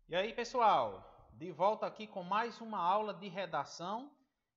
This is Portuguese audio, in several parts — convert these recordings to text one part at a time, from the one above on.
E aí, pessoal, de volta aqui com mais uma aula de redação.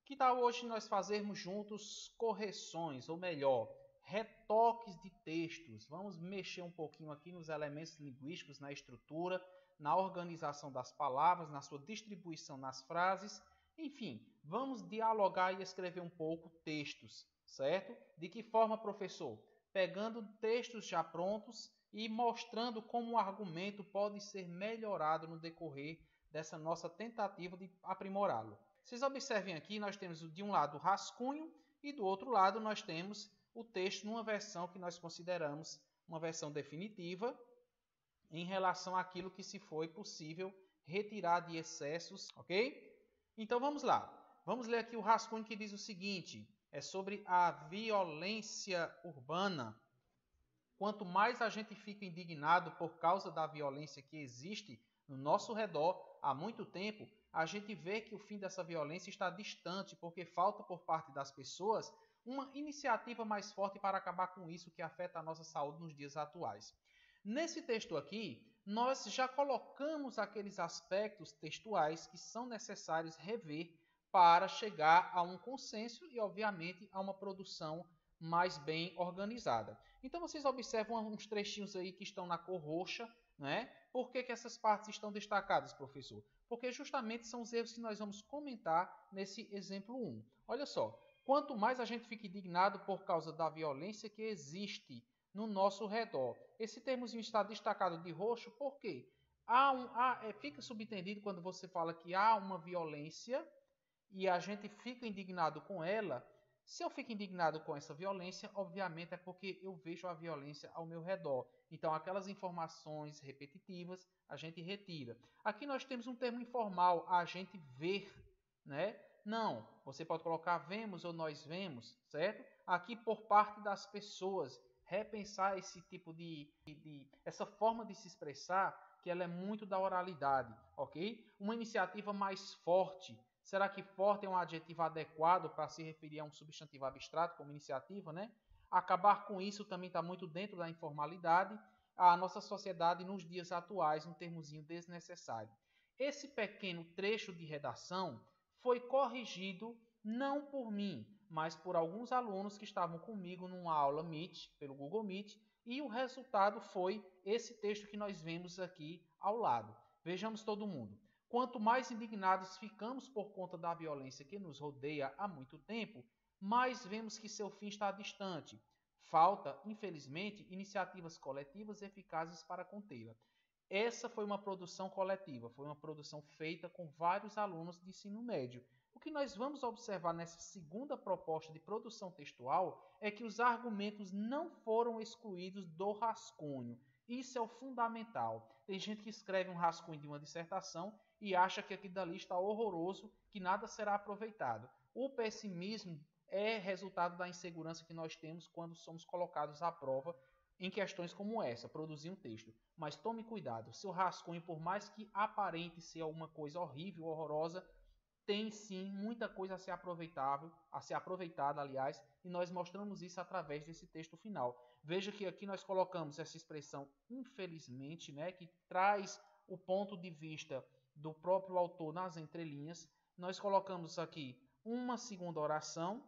Que tal hoje nós fazermos juntos correções, ou melhor, retoques de textos? Vamos mexer um pouquinho aqui nos elementos linguísticos, na estrutura, na organização das palavras, na sua distribuição nas frases. Enfim, vamos dialogar e escrever um pouco textos, certo? De que forma, professor? Pegando textos já prontos e mostrando como o argumento pode ser melhorado no decorrer dessa nossa tentativa de aprimorá-lo. Vocês observem aqui, nós temos de um lado o rascunho e do outro lado nós temos o texto numa versão que nós consideramos uma versão definitiva em relação àquilo que se foi possível retirar de excessos, ok? Então vamos lá. Vamos ler aqui o rascunho que diz o seguinte, é sobre a violência urbana. Quanto mais a gente fica indignado por causa da violência que existe no nosso redor há muito tempo, a gente vê que o fim dessa violência está distante, porque falta por parte das pessoas uma iniciativa mais forte para acabar com isso que afeta a nossa saúde nos dias atuais. Nesse texto aqui, nós já colocamos aqueles aspectos textuais que são necessários rever para chegar a um consenso e, obviamente, a uma produção mais bem organizada. Então vocês observam uns trechinhos aí que estão na cor roxa, né? Por que essas partes estão destacadas, professor? Porque justamente são os erros que nós vamos comentar nesse exemplo 1. Olha só, quanto mais a gente fica indignado por causa da violência que existe no nosso redor. Esse termozinho está destacado de roxo, por quê? Fica subentendido quando você fala que há uma violência e a gente fica indignado com ela. Se eu fico indignado com essa violência, obviamente é porque eu vejo a violência ao meu redor. Então, aquelas informações repetitivas a gente retira. Aqui nós temos um termo informal, a gente ver, né? Não, você pode colocar vemos ou nós vemos, certo? Aqui por parte das pessoas, repensar esse tipo essa forma de se expressar, que ela é muito da oralidade, ok? Uma iniciativa mais forte. Será que forte é um adjetivo adequado para se referir a um substantivo abstrato como iniciativa, né? Acabar com isso também está muito dentro da informalidade. A nossa sociedade nos dias atuais, um termozinho desnecessário. Esse pequeno trecho de redação foi corrigido não por mim, mas por alguns alunos que estavam comigo numa aula Meet, pelo Google Meet, e o resultado foi esse texto que nós vemos aqui ao lado. Vejamos todo mundo. Quanto mais indignados ficamos por conta da violência que nos rodeia há muito tempo, mais vemos que seu fim está distante. Falta, infelizmente, iniciativas coletivas eficazes para contê-la. Essa foi uma produção coletiva, foi uma produção feita com vários alunos de ensino médio. O que nós vamos observar nessa segunda proposta de produção textual é que os argumentos não foram excluídos do rascunho. Isso é o fundamental. Tem gente que escreve um rascunho de uma dissertação e acha que aquilo dali está horroroso, que nada será aproveitado. O pessimismo é resultado da insegurança que nós temos quando somos colocados à prova em questões como essa, produzir um texto. Mas tome cuidado, seu rascunho, por mais que aparente ser alguma coisa horrível, horrorosa, tem sim muita coisa a ser aproveitável, a ser aproveitada, aliás, e nós mostramos isso através desse texto final. Veja que aqui nós colocamos essa expressão infelizmente, né, que traz o ponto de vista do próprio autor nas entrelinhas. Nós colocamos aqui uma segunda oração,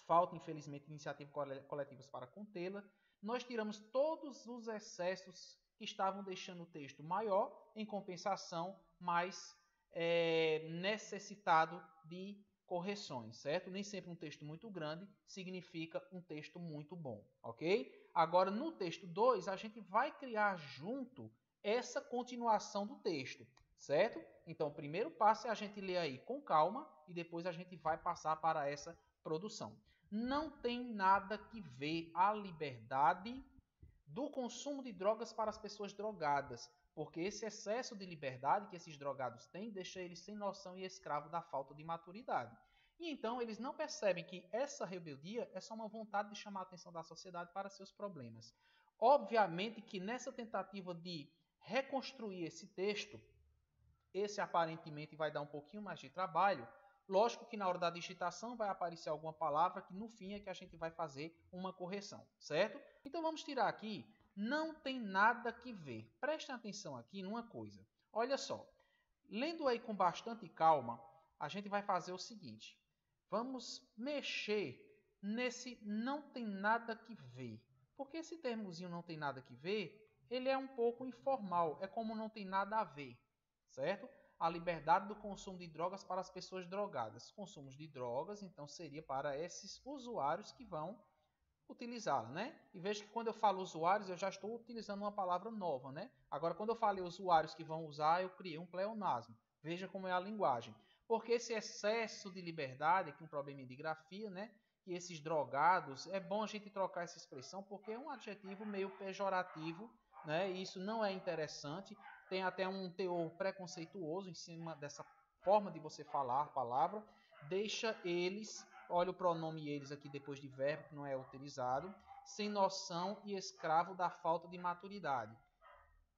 falta infelizmente iniciativas coletivas para contê-la. Nós tiramos todos os excessos que estavam deixando o texto maior, em compensação, mais necessitado de correções, certo? Nem sempre um texto muito grande significa um texto muito bom, ok? Agora, no texto 2, a gente vai criar junto essa continuação do texto, certo? Então, o primeiro passo é a gente ler aí com calma e depois a gente vai passar para essa produção. Não tem nada que ver a liberdade do consumo de drogas para as pessoas drogadas, porque esse excesso de liberdade que esses drogados têm deixa eles sem noção e escravo da falta de maturidade. E então eles não percebem que essa rebeldia é só uma vontade de chamar a atenção da sociedade para seus problemas. Obviamente que nessa tentativa de reconstruir esse texto, esse aparentemente vai dar um pouquinho mais de trabalho. Lógico que na hora da digitação vai aparecer alguma palavra que no fim é que a gente vai fazer uma correção, certo? Então vamos tirar aqui não tem nada que ver. Prestem atenção aqui numa coisa. Olha só, lendo aí com bastante calma, a gente vai fazer o seguinte. Vamos mexer nesse não tem nada que ver. Porque esse termozinho não tem nada que ver, ele é um pouco informal. É como não tem nada a ver, certo? A liberdade do consumo de drogas para as pessoas drogadas. Consumos de drogas, então, seria para esses usuários que vão utilizá-la, né? E veja que quando eu falo usuários, eu já estou utilizando uma palavra nova, né? Agora, quando eu falei usuários que vão usar, eu criei um pleonasmo. Veja como é a linguagem. Porque esse excesso de liberdade, aqui um probleminha de grafia, né? E esses drogados, é bom a gente trocar essa expressão porque é um adjetivo meio pejorativo, né? E isso não é interessante. Tem até um teor preconceituoso em cima dessa forma de você falar a palavra. Deixa eles, olha o pronome eles aqui depois de verbo, que não é utilizado, sem noção e escravo da falta de maturidade.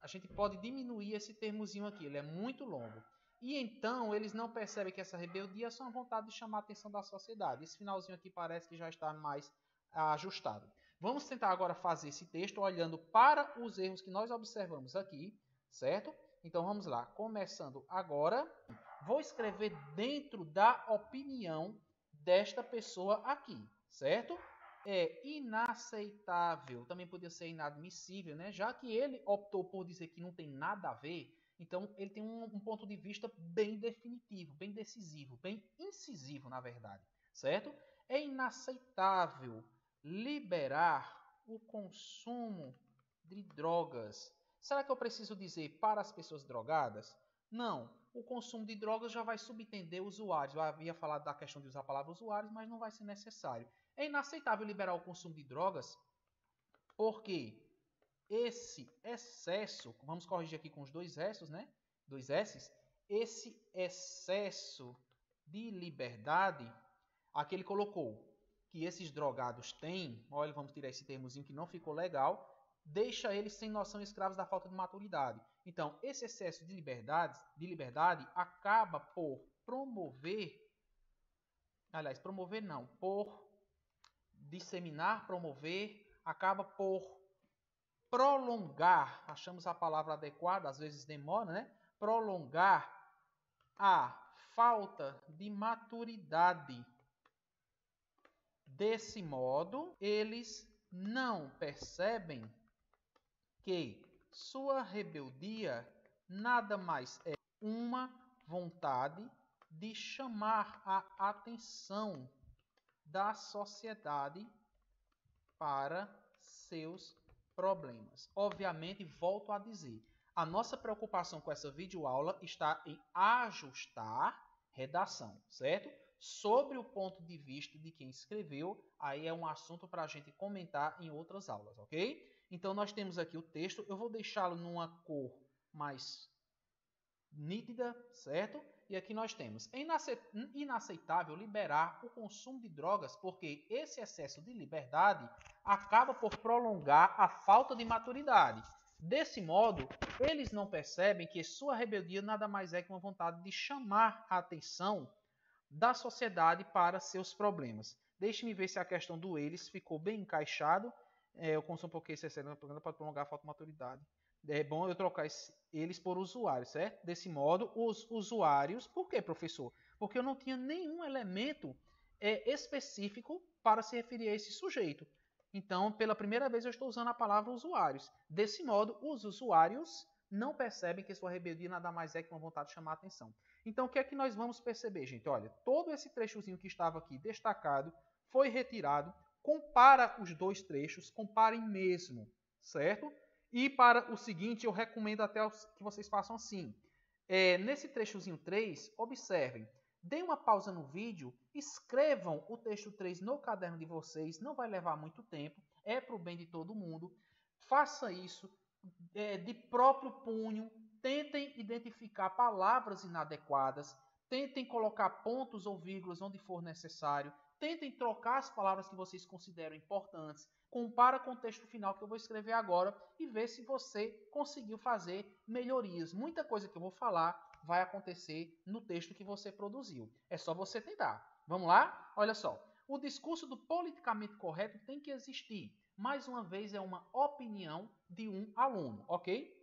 A gente pode diminuir esse termozinho aqui, ele é muito longo. E então eles não percebem que essa rebeldia é só uma vontade de chamar a atenção da sociedade. Esse finalzinho aqui parece que já está mais ajustado. Vamos tentar agora fazer esse texto olhando para os erros que nós observamos aqui, certo? Então vamos lá, começando agora. Vou escrever dentro da opinião desta pessoa aqui, certo? É inaceitável, também podia ser inadmissível, né? Já que ele optou por dizer que não tem nada a ver, então ele tem um ponto de vista bem definitivo, bem decisivo, bem incisivo, na verdade, certo? É inaceitável liberar o consumo de drogas. Será que eu preciso dizer para as pessoas drogadas? Não. O consumo de drogas já vai subentender usuários. Eu havia falado da questão de usar a palavra usuários, mas não vai ser necessário. É inaceitável liberar o consumo de drogas porque esse excesso, vamos corrigir aqui com os dois S's, né? Dois S's. Esse excesso de liberdade, aqui ele colocou que esses drogados têm, olha, vamos tirar esse termozinho que não ficou legal, deixa eles sem noção e escravos da falta de maturidade. Então, esse excesso de liberdade acaba por promover, aliás, promover não, por disseminar, promover, acaba por prolongar, achamos a palavra adequada, às vezes demora, né? Prolongar a falta de maturidade. Desse modo, eles não percebem que sua rebeldia nada mais é uma vontade de chamar a atenção da sociedade para seus problemas. Obviamente, volto a dizer, a nossa preocupação com essa videoaula está em ajustar redação, certo? Sobre o ponto de vista de quem escreveu, aí é um assunto para a gente comentar em outras aulas, ok? Então, nós temos aqui o texto, eu vou deixá-lo numa cor mais nítida, certo? E aqui nós temos, é inaceitável liberar o consumo de drogas porque esse excesso de liberdade acaba por prolongar a falta de maturidade. Desse modo, eles não percebem que sua rebeldia nada mais é que uma vontade de chamar a atenção da sociedade para seus problemas. Deixe-me ver se a questão do eles ficou bem encaixado. Eu consumo porque esse excesso pode prolongar a falta de maturidade. É bom eu trocar eles por usuários, certo? Desse modo, os usuários... Por quê, professor? Porque eu não tinha nenhum elemento específico para se referir a esse sujeito. Então, pela primeira vez, eu estou usando a palavra usuários. Desse modo, os usuários não percebem que sua rebeldia nada mais é que uma vontade de chamar a atenção. Então, o que é que nós vamos perceber, gente? Olha, todo esse trechozinho que estava aqui destacado foi retirado. Compara os dois trechos, comparem mesmo, certo? E para o seguinte, eu recomendo até que vocês façam assim. Nesse trechozinho 3, observem. Deem uma pausa no vídeo, escrevam o texto 3 no caderno de vocês, não vai levar muito tempo, é para o bem de todo mundo. Faça isso de próprio punho, tentem identificar palavras inadequadas, tentem colocar pontos ou vírgulas onde for necessário, tentem trocar as palavras que vocês consideram importantes, compara com o texto final que eu vou escrever agora e vê se você conseguiu fazer melhorias. Muita coisa que eu vou falar vai acontecer no texto que você produziu. É só você tentar. Vamos lá? Olha só. O discurso do politicamente correto tem que existir. Mais uma vez, é uma opinião de um aluno, ok?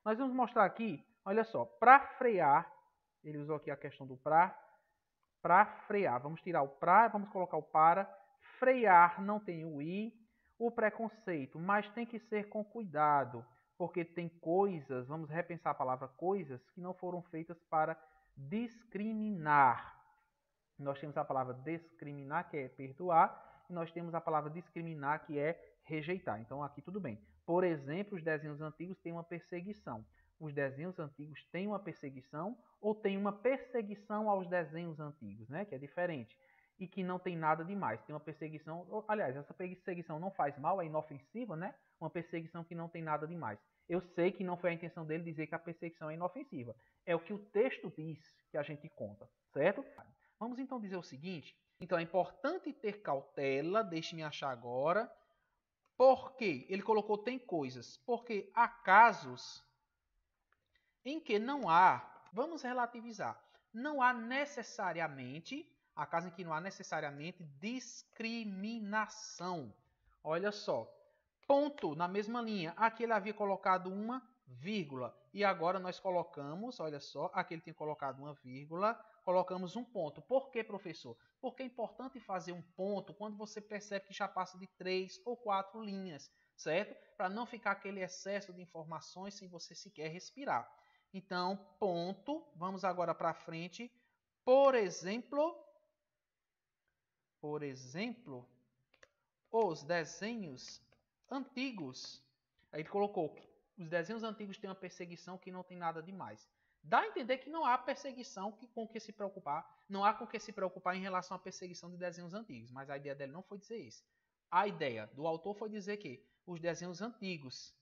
Nós vamos mostrar aqui, olha só, para frear, ele usou aqui a questão do para frear. Vamos tirar o para, vamos colocar o para. Frear não tem o i, o preconceito, mas tem que ser com cuidado, porque tem coisas, vamos repensar a palavra coisas, que não foram feitas para discriminar. Nós temos a palavra discriminar, que é perdoar, e nós temos a palavra discriminar, que é rejeitar. Então, aqui tudo bem. Por exemplo, os desenhos antigos têm uma perseguição. Os desenhos antigos têm uma perseguição ou tem uma perseguição aos desenhos antigos, né? Que é diferente. E que não tem nada demais. Tem uma perseguição... Aliás, essa perseguição não faz mal, é inofensiva, né? Uma perseguição que não tem nada demais. Eu sei que não foi a intenção dele dizer que a perseguição é inofensiva. É o que o texto diz que a gente conta, certo? Vamos então dizer o seguinte. Então é importante ter cautela, deixe-me achar agora. Por quê? Ele colocou tem coisas. Porque há casos em que não há, vamos relativizar, não há necessariamente, há casos em que não há necessariamente discriminação. Olha só, ponto na mesma linha. Aqui ele havia colocado uma vírgula e agora nós colocamos, olha só, aqui ele tinha colocado uma vírgula, colocamos um ponto. Por que, professor? Porque é importante fazer um ponto quando você percebe que já passa de 3 ou 4 linhas, certo? Para não ficar aquele excesso de informações sem você sequer respirar. Então, ponto. Vamos agora para frente. Por exemplo, os desenhos antigos. Aí ele colocou que os desenhos antigos têm uma perseguição que não tem nada demais. Dá a entender que não há perseguição com que se preocupar, não há com que se preocupar em relação à perseguição de desenhos antigos, mas a ideia dele não foi dizer isso. A ideia do autor foi dizer que os desenhos antigos,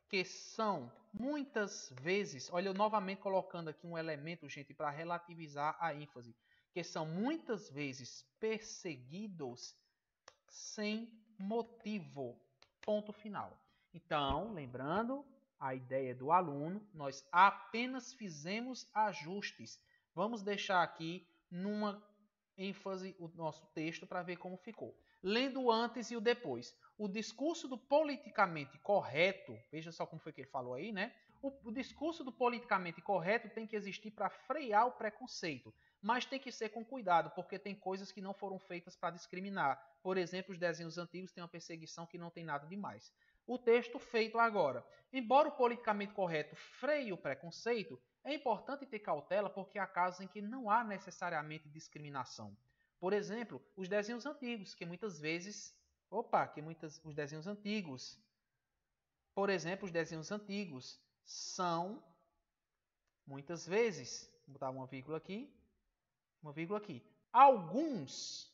que são muitas vezes, olha eu novamente colocando aqui um elemento, gente, para relativizar a ênfase, que são muitas vezes perseguidos sem motivo, ponto final. Então, lembrando, a ideia do aluno, nós apenas fizemos ajustes. Vamos deixar aqui numa ênfase o nosso texto para ver como ficou. Lendo o antes e o depois. O discurso do politicamente correto, veja só como foi que ele falou aí, né? O discurso do politicamente correto tem que existir para frear o preconceito, mas tem que ser com cuidado, porque tem coisas que não foram feitas para discriminar. Por exemplo, os desenhos antigos têm uma perseguição que não tem nada demais. O texto feito agora. Embora o politicamente correto freie o preconceito, é importante ter cautela porque há casos em que não há necessariamente discriminação. Por exemplo, os desenhos antigos, que muitas vezes... os desenhos antigos. Por exemplo, os desenhos antigos são, muitas vezes, vou botar uma vírgula aqui, alguns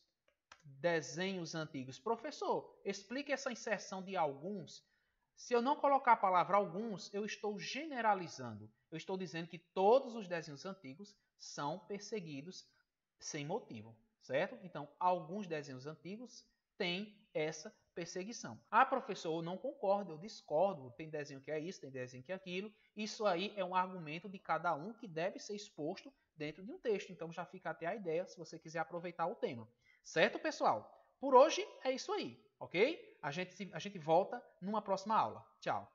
desenhos antigos. Professor, explique essa inserção de alguns. Se eu não colocar a palavra alguns, eu estou generalizando. Eu estou dizendo que todos os desenhos antigos são perseguidos sem motivo, certo? Então, alguns desenhos antigos têm essa perseguição. Ah, professor, eu não concordo, eu discordo. Tem desenho que é isso, tem desenho que é aquilo. Isso aí é um argumento de cada um que deve ser exposto dentro de um texto. Então, já fica até a ideia se você quiser aproveitar o tema. Certo, pessoal? Por hoje é isso aí, ok? A gente volta numa próxima aula. Tchau!